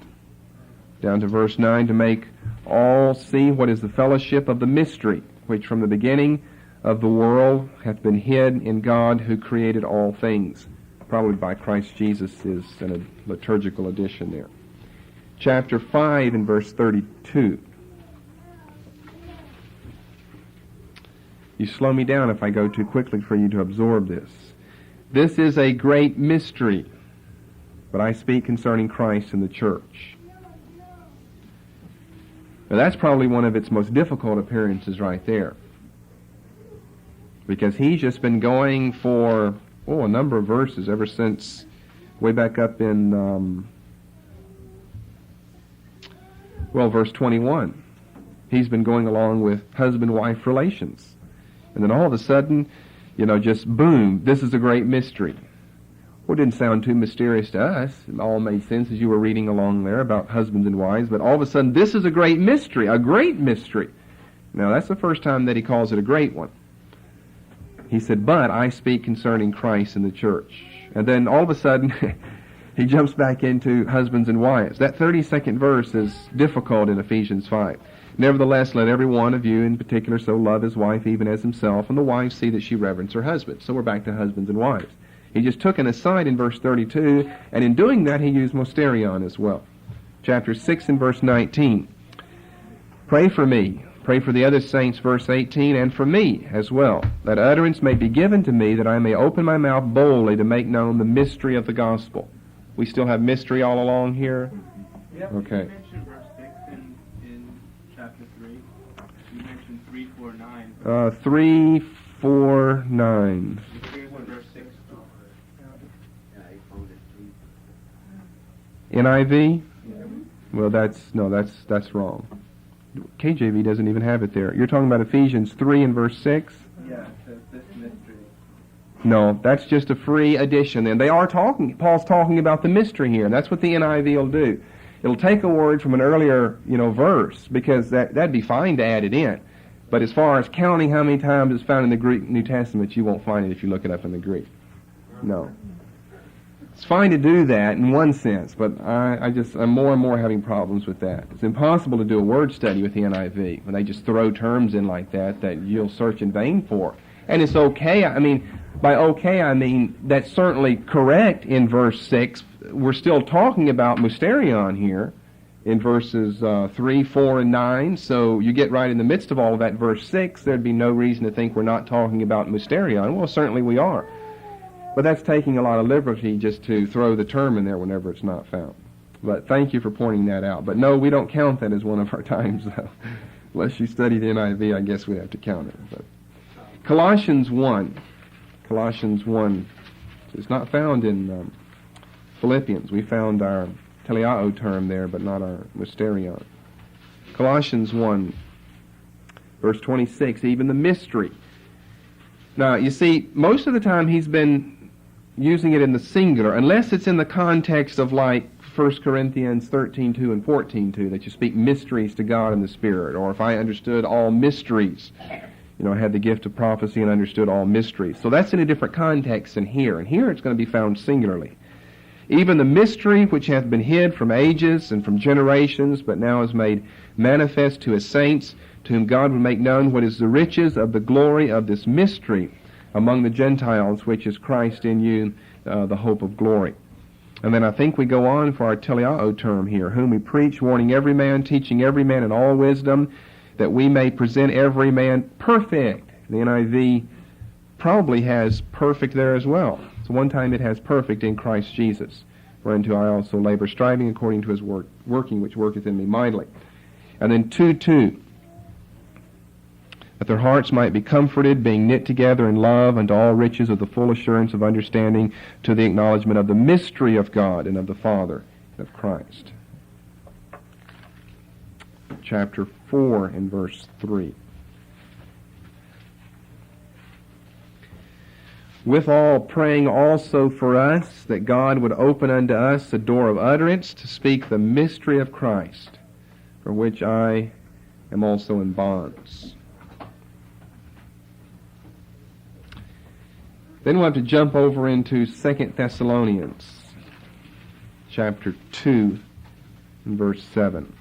Down to verse 9, to make all see what is the fellowship of the mystery, which from the beginning of the world hath been hid in God who created all things. Probably by Christ Jesus is in a liturgical addition there. Chapter 5 and verse 32. You slow me down if I go too quickly for you to absorb this. This is a great mystery, but I speak concerning Christ and the church. Now that's probably one of its most difficult appearances right there, because he's just been going for a number of verses ever since way back up in verse 21. He's been going along with husband-wife relations. And then all of a sudden, just boom, this is a great mystery. Well, it didn't sound too mysterious to us. It all made sense as you were reading along there about husbands and wives. But all of a sudden, this is a great mystery, a great mystery. Now, that's the first time that he calls it a great one. He said, but I speak concerning Christ and the church. And then all of a sudden, he jumps back into husbands and wives. That 32nd verse is difficult in Ephesians 5. Nevertheless, let every one of you in particular so love his wife even as himself, and the wife see that she reverence her husband. So we're back to husbands and wives. He just took an aside in verse 32, and in doing that he used Mysterion as well. Chapter 6 and verse 19. Pray for me, pray for the other saints, verse 18, and for me as well, that utterance may be given to me, that I may open my mouth boldly to make known the mystery of the gospel. We still have mystery all along here? Yep. Okay. You mentioned verse 6 in chapter 3. You mentioned 3, 4, 9. 3, 4, 9. Here's what verse 6. NIV? Well, that's wrong. KJV doesn't even have it there. You're talking about Ephesians 3 and verse 6? Yeah, it says this mystery. No, that's just a free addition. And Paul's talking about the mystery here. And that's what the NIV will do. It'll take a word from an earlier, verse, because that'd be fine to add it in. But as far as counting how many times it's found in the Greek New Testament, you won't find it if you look it up in the Greek. No. It's fine to do that in one sense, but I'm more and more having problems with that. It's impossible to do a word study with the NIV when they just throw terms in like that you'll search in vain for. And it's okay. By okay, I mean that's certainly correct in verse 6. We're still talking about Mysterion here in verses 3, 4, and 9. So you get right in the midst of all of that, verse 6, there'd be no reason to think we're not talking about Mysterion. Well, certainly we are. But that's taking a lot of liberty just to throw the term in there whenever it's not found. But thank you for pointing that out. But no, we don't count that as one of our times, though. Unless you study the NIV, I guess we'd have to count it. But Colossians 1. It's not found in Philippians. We found our teleao term there, but not our Mysterion. Colossians 1, verse 26, even the mystery. Now, you see, most of the time he's been using it in the singular, unless it's in the context of like 1 Corinthians 13:2 and 14:2, that you speak mysteries to God in the Spirit, or if I understood all mysteries, I had the gift of prophecy and understood all mysteries. So that's in a different context than here, and here it's going to be found singularly. Even the mystery which hath been hid from ages and from generations, but now is made manifest to his saints, to whom God would make known what is the riches of the glory of this mystery among the Gentiles, which is Christ in you, the hope of glory. And then I think we go on for our teleao term here, whom we preach, warning every man, teaching every man in all wisdom, that we may present every man perfect. The NIV probably has perfect there as well. So one time it has perfect in Christ Jesus, whereunto I also labor, striving according to his working, which worketh in me mightily. And then 2:2, that their hearts might be comforted, being knit together in love unto all riches of the full assurance of understanding, to the acknowledgement of the mystery of God and of the Father and of Christ. Chapter 4 and verse 3. Withal praying also for us, that God would open unto us a door of utterance to speak the mystery of Christ, for which I am also in bonds. Then we'll have to jump over into 2 Thessalonians, chapter 2, and verse 7.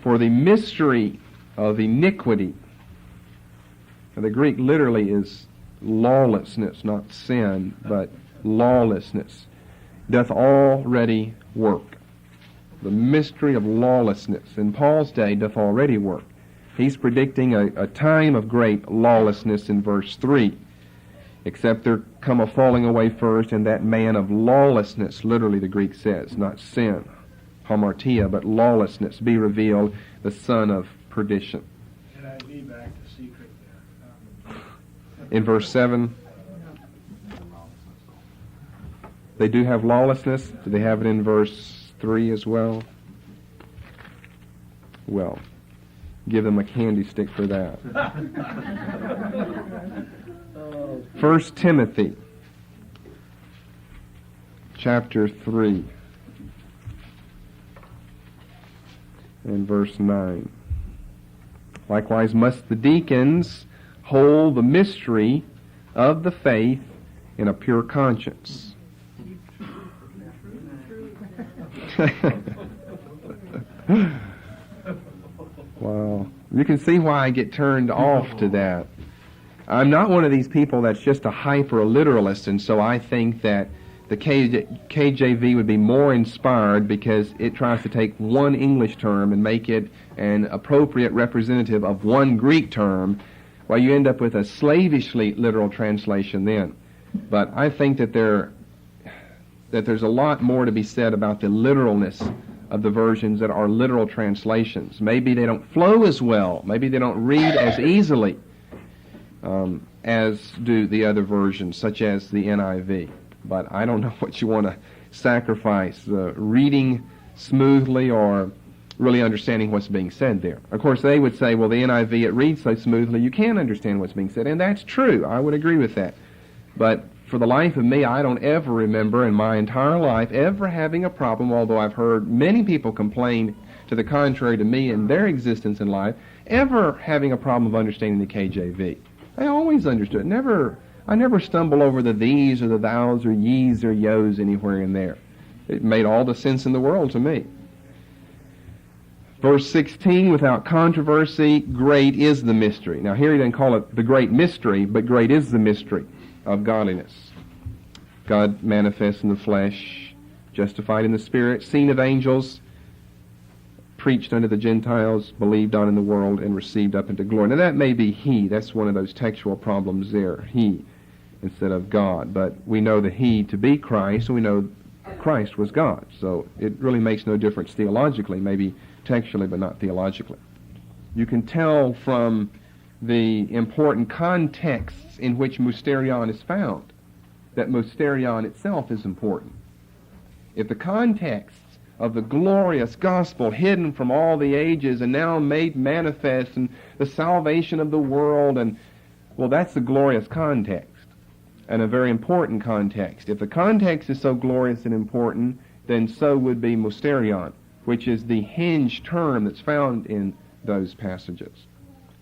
For the mystery of iniquity, and the Greek literally is lawlessness, not sin, but lawlessness, doth already work. The mystery of lawlessness in Paul's day doth already work. He's predicting a time of great lawlessness in verse 3. Except there come a falling away first, and that man of lawlessness, literally the Greek says, not sin, hamartia, but lawlessness, be revealed, the son of perdition. NIV back to secret there. In verse 7, they do have lawlessness. Do they have it in verse 3 as well? Well, give them a candy stick for that. 1 Timothy, chapter 3, and verse 9. Likewise must the deacons hold the mystery of the faith in a pure conscience. Wow. You can see why I get turned off to that. I'm not one of these people that's just a hyper-literalist, and so I think that the KJV would be more inspired because it tries to take one English term and make it an appropriate representative of one Greek term, while you end up with a slavishly literal translation then. But I think that there's a lot more to be said about the literalness of the versions that are literal translations. Maybe they don't flow as well. Maybe they don't read as easily as do the other versions, such as the NIV. But I don't know what you want to sacrifice, reading smoothly or really understanding what's being said there. Of course, they would say, well, the NIV, it reads so smoothly, you can understand what's being said, and that's true. I would agree with that. But for the life of me, I don't ever remember in my entire life ever having a problem, although I've heard many people complain to the contrary to me in their existence in life, ever having a problem of understanding the KJV. I always understood. I never stumble over the these or the thous or ye's or yo's anywhere in there. It made all the sense in the world to me. Verse 16, without controversy, great is the mystery. Now here he doesn't call it the great mystery, but great is the mystery of godliness. God manifest in the flesh, justified in the Spirit, seen of angels, preached unto the Gentiles, believed on in the world, and received up into glory. Now that may be he. That's one of those textual problems there. He instead of God. But we know the he to be Christ, and we know Christ was God. So it really makes no difference theologically, maybe textually, but not theologically. You can tell from the important contexts in which Mysterion is found that Mysterion itself is important. If the context of the glorious gospel hidden from all the ages and now made manifest and the salvation of the world, and well, that's the glorious context and a very important context. If the context is so glorious and important, then so would be Mysterion, which is the hinge term that's found in those passages.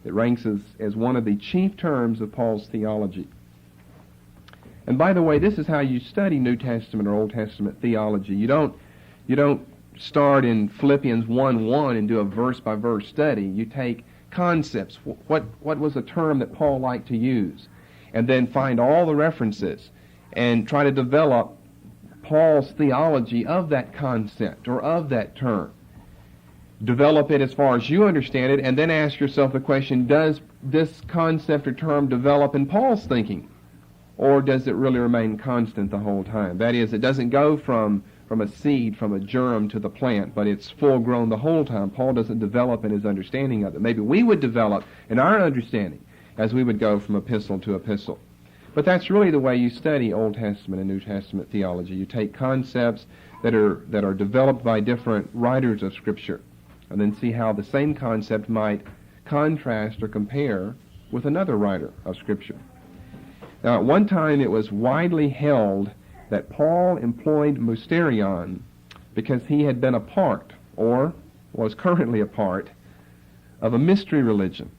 It ranks as one of the chief terms of Paul's theology. And by the way, this is how you study New Testament or Old Testament theology. You don't start in Philippians 1:1 and do a verse-by-verse study. You take concepts. What was a term that Paul liked to use? And then find all the references and try to develop Paul's theology of that concept or of that term. Develop it as far as you understand it, and then ask yourself the question, does this concept or term develop in Paul's thinking? Or does it really remain constant the whole time? That is, it doesn't go from a seed, from a germ to the plant, but it's full grown the whole time. Paul doesn't develop in his understanding of it. Maybe we would develop in our understanding as we would go from epistle to epistle. But that's really the way you study Old Testament and New Testament theology. You take concepts that are developed by different writers of Scripture, and then see how the same concept might contrast or compare with another writer of Scripture. Now, at one time it was widely held that Paul employed Mysterion because he had been a part, or was currently a part, of a mystery religion.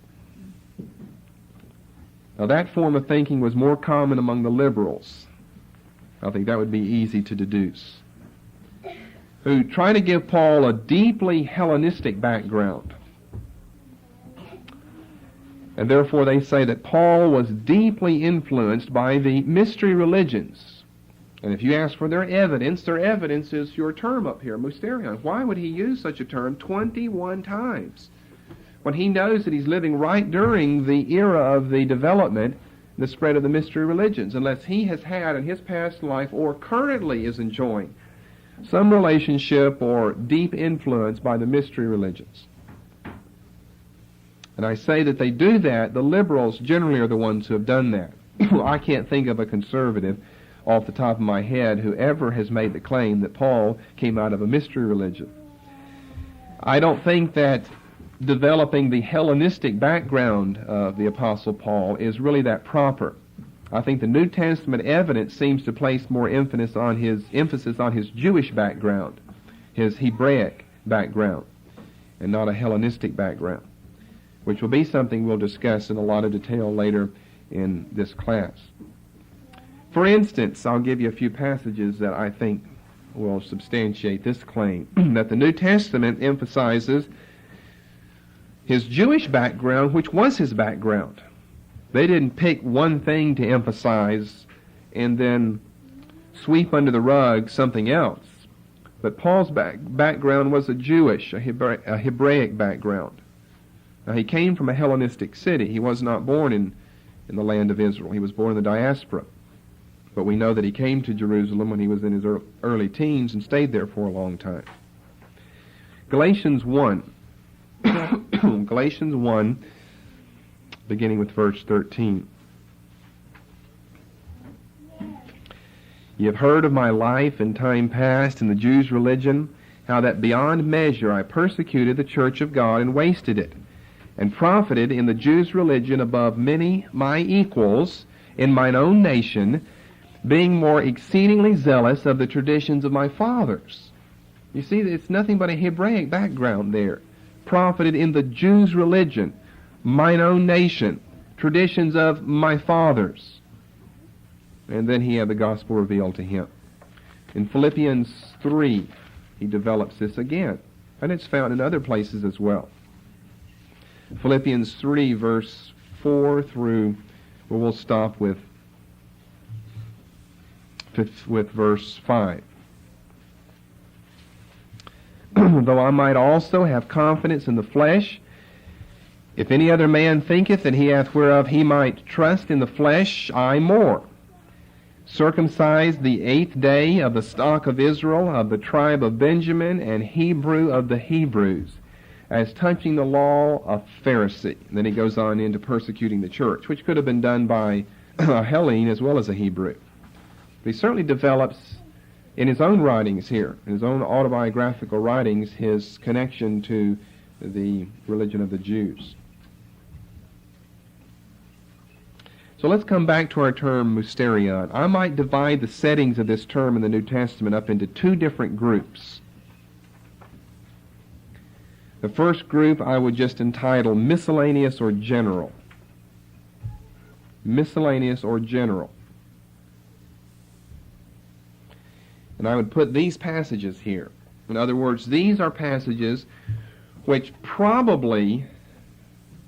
Now, that form of thinking was more common among the liberals. I think that would be easy to deduce. Who try to give Paul a deeply Hellenistic background. And therefore they say that Paul was deeply influenced by the mystery religions. And if you ask for their evidence is your term up here, Mysterion. Why would he use such a term 21 times? When he knows that he's living right during the era of the development, the spread of the mystery religions, unless he has had in his past life or currently is enjoying some relationship or deep influence by the mystery religions. And I say that they do that, the liberals generally are the ones who have done that. I can't think of a conservative off the top of my head who ever has made the claim that Paul came out of a mystery religion. I don't think that developing the Hellenistic background of the Apostle Paul is really that proper. I think the New Testament evidence seems to place more emphasis on his Jewish background, his Hebraic background, and not a Hellenistic background, which will be something we'll discuss in a lot of detail later in this class. For instance, I'll give you a few passages that I think will substantiate this claim, that the New Testament emphasizes his Jewish background, which was his background. They didn't pick one thing to emphasize and then sweep under the rug something else. But Paul's background was a Hebraic background. Now, he came from a Hellenistic city. He was not born in the land of Israel. He was born in the diaspora. But we know that he came to Jerusalem when he was in his early teens and stayed there for a long time. Galatians 1. Galatians 1, beginning with verse 13. "Ye have heard of my life in time past in the Jews' religion, how that beyond measure I persecuted the church of God and wasted it, and profited in the Jews' religion above many my equals in mine own nation, being more exceedingly zealous of the traditions of my fathers." You see, it's nothing but a Hebraic background there. Profited in the Jews' religion, mine own nation, traditions of my fathers. And then he had the gospel revealed to him. In Philippians 3, he develops this again, and it's found in other places as well. Philippians 3, verse 4 through, well, we'll stop with verse 5. "Though I might also have confidence in the flesh, if any other man thinketh that he hath whereof he might trust in the flesh, I more. Circumcised the 8th day of the stock of Israel, of the tribe of Benjamin, and Hebrew of the Hebrews, as touching the law, a Pharisee." And then he goes on into persecuting the church, which could have been done by a Hellene as well as a Hebrew. But he certainly develops in his own writings here, in his own autobiographical writings, his connection to the religion of the Jews. So let's come back to our term Mysterion. I might divide the settings of this term in the New Testament up into two different groups. The first group I would just entitle miscellaneous or general. Miscellaneous or general. And I would put these passages here. In other words, these are passages which probably,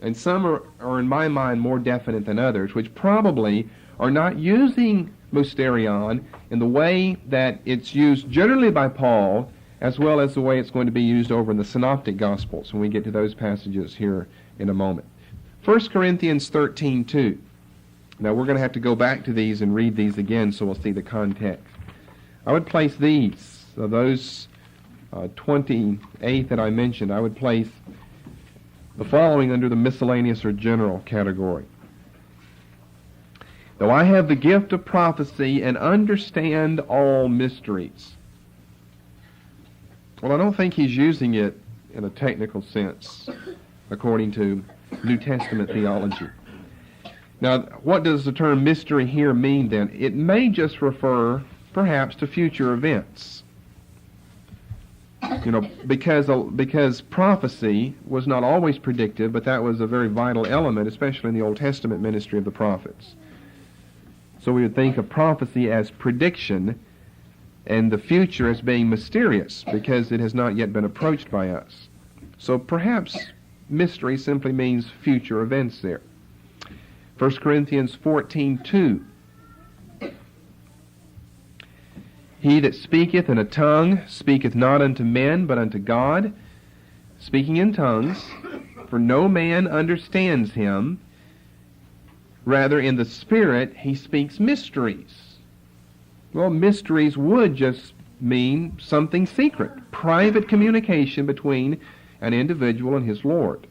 and some are in my mind more definite than others, which probably are not using Mysterion in the way that it's used generally by Paul, as well as the way it's going to be used over in the Synoptic Gospels when we get to those passages here in a moment. 1 Corinthians 13:2. Now we're going to have to go back to these and read these again so we'll see the context. I would place these, those 28 that I mentioned, I would place the following under the miscellaneous or general category. Though I have the gift of prophecy and understand all mysteries. Well, I don't think he's using it in a technical sense, according to New Testament theology. Now, what does the term mystery here mean then? It may just refer, perhaps, to future events. You know, because prophecy was not always predictive, but that was a very vital element, especially in the Old Testament ministry of the prophets. So we would think of prophecy as prediction and the future as being mysterious because it has not yet been approached by us. So perhaps mystery simply means future events there. 1 Corinthians 14:2. He that speaketh in a tongue speaketh not unto men, but unto God, speaking in tongues, for no man understands him. Rather, in the Spirit, he speaks mysteries. Well, mysteries would just mean something secret, private communication between an individual and his Lord,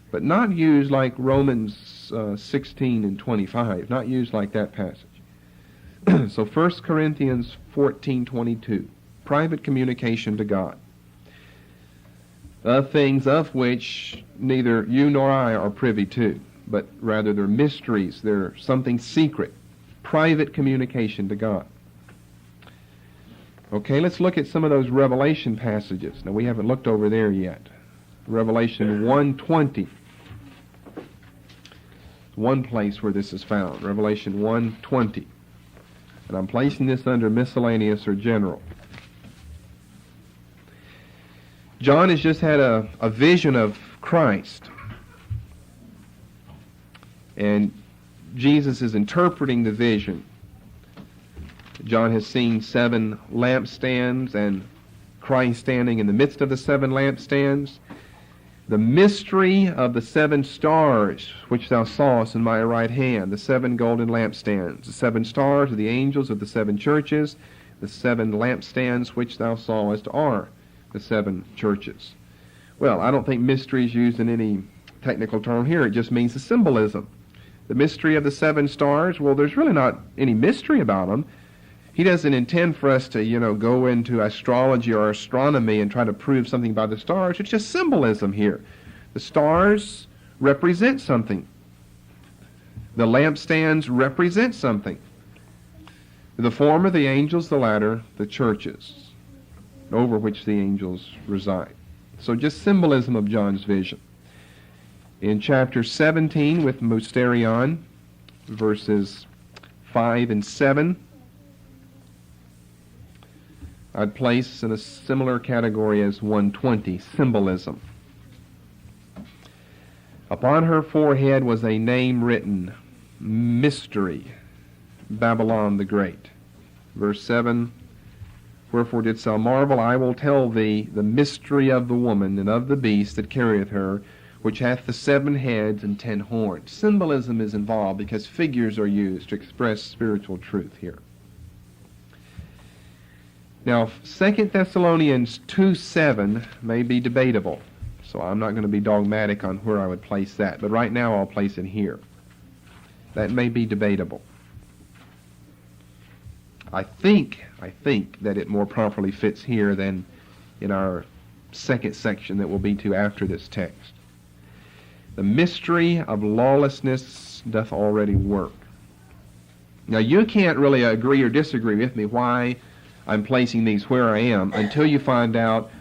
but not used like Romans 16 and 25, not used like that passage. So 1 Corinthians 14:22, private communication to God. Of things of which neither you nor I are privy to, but rather they're mysteries, they're something secret, private communication to God. Okay, let's look at some of those Revelation passages. Now, we haven't looked over there yet. Revelation 1:20. One place where this is found, Revelation 1:20. And I'm placing this under miscellaneous or general. John has just had a vision of Christ. And Jesus is interpreting the vision. John has seen 7 lampstands and Christ standing in the midst of the 7 lampstands. The mystery of the 7 stars which thou sawest in my right hand, the 7 golden lampstands. The 7 stars are the angels of the 7 churches. The 7 lampstands which thou sawest are the 7 churches. Well, I don't think mystery is used in any technical term here. It just means the symbolism. The mystery of the 7 stars, well, there's really not any mystery about them. He doesn't intend for us to, go into astrology or astronomy and try to prove something by the stars. It's just symbolism here. The stars represent something. The lampstands represent something. The former, the angels, the latter, the churches, over which the angels reside. So just symbolism of John's vision. In chapter 17 with Mysterion, verses 5 and 7, I'd place in a similar category as 120, symbolism. Upon her forehead was a name written, Mystery, Babylon the Great. Verse 7, Wherefore didst thou marvel? I will tell thee the mystery of the woman and of the beast that carrieth her, which hath the 7 heads and 10 horns. Symbolism is involved because figures are used to express spiritual truth here. Now, 2 Thessalonians 2:7 may be debatable, so I'm not going to be dogmatic on where I would place that, but right now I'll place it here. That may be debatable. I think that it more properly fits here than in our second section that we'll be to after this text. The mystery of lawlessness doth already work. Now, you can't really agree or disagree with me why I'm placing these where I am until you find out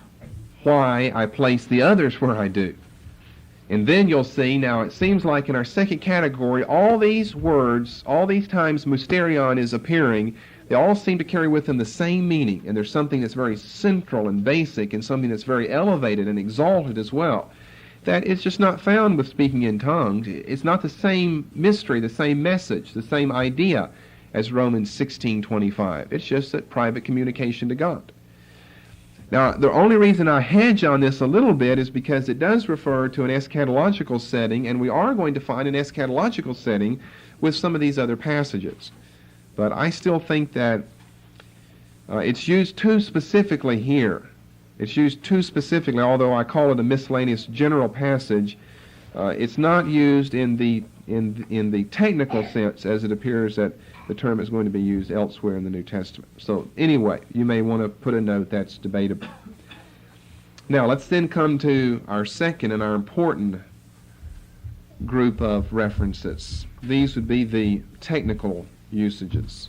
why I place the others where I do. And then you'll see, now it seems like in our second category, all these words, all these times Mysterion is appearing, they all seem to carry with them the same meaning. And there's something that's very central and basic and something that's very elevated and exalted as well. That it's just not found with speaking in tongues. It's not the same mystery, the same message, the same idea as Romans 16:25. It's just that private communication to God. Now, the only reason I hedge on this a little bit is because it does refer to an eschatological setting, and we are going to find an eschatological setting with some of these other passages. But I still think that it's used too specifically here. It's used too specifically, although I call it a miscellaneous general passage. It's not used in the technical sense as it appears that the term is going to be used elsewhere in the New Testament. So anyway, you may want to put a note that's debatable. Now let's then come to our second and our important group of references. These would be the technical usages.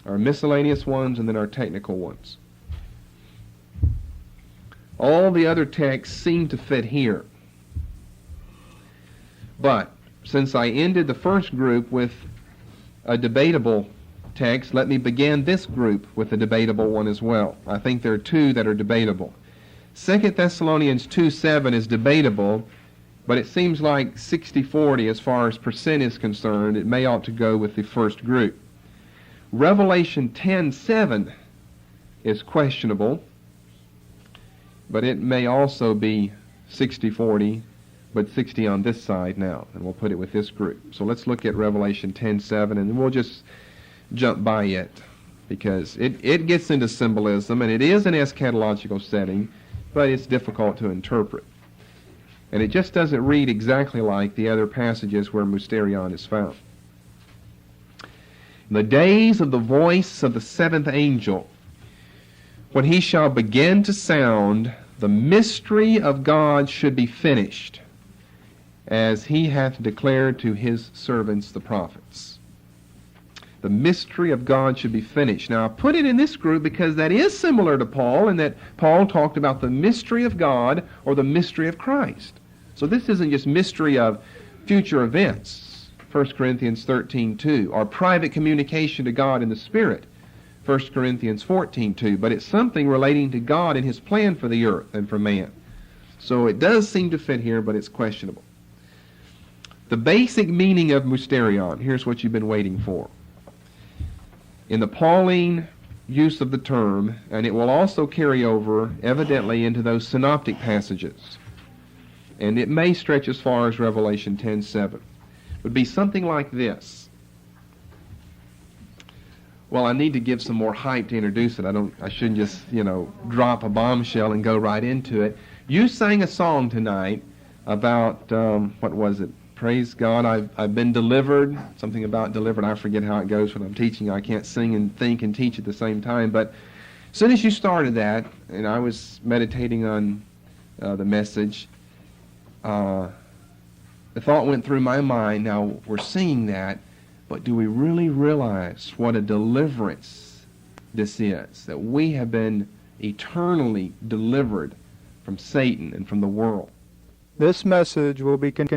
Our miscellaneous ones and then our technical ones. All the other texts seem to fit here. But since I ended the first group with a debatable text, let me begin this group with a debatable one as well. I think there are two that are debatable. 2 Thessalonians 2:7 is debatable, but it seems like 60-40 as far as percent is concerned. It may ought to go with the first group. Revelation 10:7 is questionable, but it may also be 60-40, but 60 on this side now, and we'll put it with this group. So let's look at Revelation 10:7, and we'll just jump by it, because it gets into symbolism, and it is an eschatological setting, but it's difficult to interpret. And it just doesn't read exactly like the other passages where Mysterion is found. In the days of the voice of the seventh angel, when he shall begin to sound, the mystery of God should be finished, as he hath declared to his servants the prophets. The mystery of God should be finished. Now, I put it in this group because that is similar to Paul, in that Paul talked about the mystery of God or the mystery of Christ. So this isn't just mystery of future events, 1 Corinthians 13:2, or private communication to God in the Spirit, 1 Corinthians 14:2, but it's something relating to God and his plan for the earth and for man. So it does seem to fit here, but it's questionable. The basic meaning of Mysterion, here's what you've been waiting for. In the Pauline use of the term, and it will also carry over, evidently, into those synoptic passages, and it may stretch as far as Revelation 10:7, would be something like this. Well, I need to give some more hype to introduce it. I shouldn't just, drop a bombshell and go right into it. You sang a song tonight about, what was it? Praise God, I've been delivered, something about delivered. I forget how it goes when I'm teaching. I can't sing and think and teach at the same time. But as soon as you started that, and I was meditating on the message, the thought went through my mind, now we're singing that, but do we really realize what a deliverance this is? That we have been eternally delivered from Satan and from the world. This message will be continued